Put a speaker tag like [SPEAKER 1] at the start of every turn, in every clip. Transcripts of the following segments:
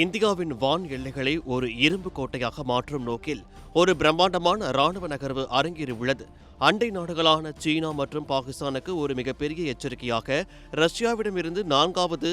[SPEAKER 1] இந்தியாவின் வான் எல்லைகளை ஒரு இரும்பு கோட்டையாக மாற்றும் நோக்கில் ஒரு பிரம்மாண்டமான ராணுவ நகர்வு அரங்கேறியுள்ளது. அண்டை நாடுகளான சீனா மற்றும் பாகிஸ்தானுக்கு ஒரு மிகப்பெரிய எச்சரிக்கையாக ரஷ்யாவிடமிருந்து 4வது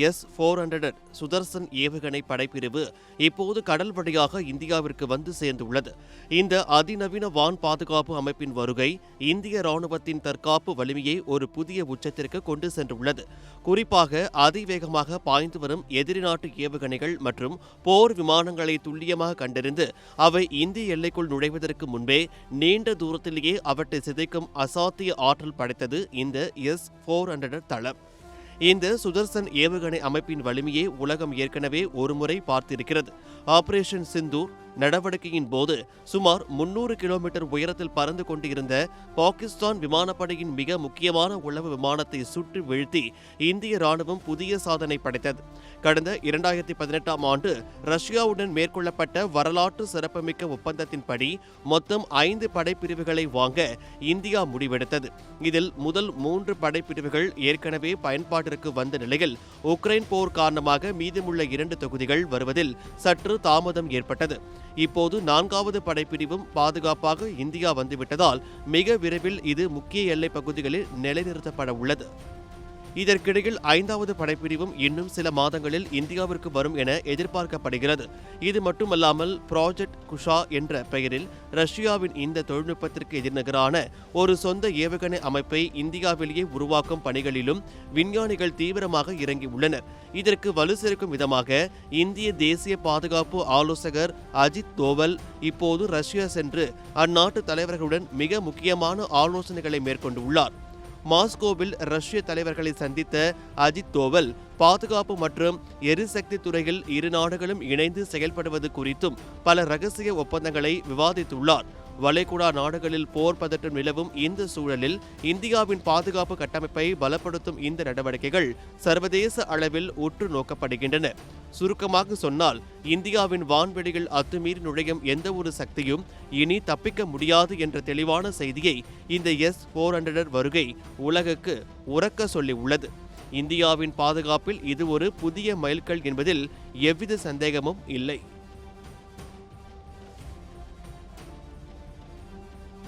[SPEAKER 1] S-400 சுதர்சன் ஏவுகணை படைப்பிரிவு இப்போது கடல் வழியாக இந்தியாவிற்கு வந்து சேர்ந்துள்ளது. இந்த அதிநவீன வான் பாதுகாப்பு அமைப்பின் வருகை இந்திய ராணுவத்தின் தற்காப்பு வலிமையை ஒரு புதிய உச்சத்திற்கு கொண்டு சென்றுள்ளது. குறிப்பாக அதிவேகமாக பாய்ந்து வரும் எதிரி நாட்டு ஏவுகணைகள் மற்றும் போர் விமானங்களை துல்லியமாக கண்டறிந்து அவை இந்திய எல்லைக்குள் நுழைவதற்கு முன்பே நீண்ட தூரத்திலேயே அவற்றை சிதைக்கும் அசாத்திய ஆற்றல் படைத்தது இந்த S-400 தளம். இந்த சுதர்சன் ஏவுகணை அமைப்பின் வலிமையை உலகம் ஏற்கனவே ஒருமுறை பார்த்திருக்கிறது. ஆபரேஷன் சிந்தூர் நடவடிக்கையின் போது சுமார் 300 கிலோமீட்டர் உயரத்தில் பறந்து கொண்டிருந்த பாகிஸ்தான் விமானப்படையின் மிக முக்கியமான உளவு விமானத்தை சுற்றி வீழ்த்தி இந்திய ராணுவம் புதிய சாதனை படைத்தது. கடந்த 2018ஆம் ஆண்டு ரஷ்யாவுடன் மேற்கொள்ளப்பட்ட வரலாற்று சிறப்புமிக்க ஒப்பந்தத்தின்படி மொத்தம் 5 படைப்பிரிவுகளை வாங்க இந்தியா முடிவெடுத்தது. இதில் முதல் 3 படைப்பிரிவுகள் ஏற்கனவே பயன்பாட்டிற்கு வந்த நிலையில் உக்ரைன் போர் காரணமாக மீதமுள்ள 2 தொகுதிகள் வருவதில் சற்று தாமதம் ஏற்பட்டது. இப்போது 4வது படைப்பிரிவும் பாதுகாப்பாக இந்தியா வந்துவிட்டதால் மிக விரைவில் இது முக்கிய எல்லைப் பகுதிகளில் நிலைநிறுத்தப்பட உள்ளது. இதற்கிடையில் 5வது படைப்பிரிவும் இன்னும் சில மாதங்களில் இந்தியாவிற்கு வரும் என எதிர்பார்க்கப்படுகிறது. இது மட்டுமல்லாமல் ப்ராஜெக்ட் குஷா என்ற பெயரில் ரஷ்யாவின் இந்த தொழில்நுட்பத்திற்கு எதிர்நிகரான ஒரு சொந்த ஏவுகணை அமைப்பை இந்தியாவிலேயே உருவாக்கும் பணிகளிலும் விஞ்ஞானிகள் தீவிரமாக இறங்கியுள்ளனர். இதற்கு வலு சேர்க்கும் விதமாக இந்திய தேசிய பாதுகாப்பு ஆலோசகர் அஜித் தோவல் இப்போது ரஷ்யா சென்று அந்நாட்டு தலைவர்களுடன் மிக முக்கியமான ஆலோசனைகளை மேற்கொண்டுள்ளார். மாஸ்கோவில் ரஷ்ய தலைவர்களை சந்தித்த அஜித் தோவல் பாதுகாப்பு மற்றும் எரிசக்தி துறையில் இரு நாடுகளும் இணைந்து செயல்படுவது குறித்தும் பல ரகசிய ஒப்பந்தங்களை விவாதித்துள்ளார். வளைகுடா நாடுகளில் போர் பதற்றம் நிலவும் இந்த சூழலில் இந்தியாவின் பாதுகாப்பு கட்டமைப்பை பலப்படுத்தும் இந்த நடவடிக்கைகள் சர்வதேச அளவில் உற்று நோக்கப்படுகின்றன. சுருக்கமாக சொன்னால், இந்தியாவின் வான்வெளியில் அத்துமீறி நுழையும் எந்த ஒரு சக்தியும் இனி தப்பிக்க முடியாது என்ற தெளிவான செய்தியை இந்த S-400 வருகை உலகுக்கு உரக்க சொல்லியுள்ளது. இந்தியாவின் பாதுகாப்பில் இது ஒரு புதிய மைல்கல் என்பதில் எவ்வித சந்தேகமும் இல்லை.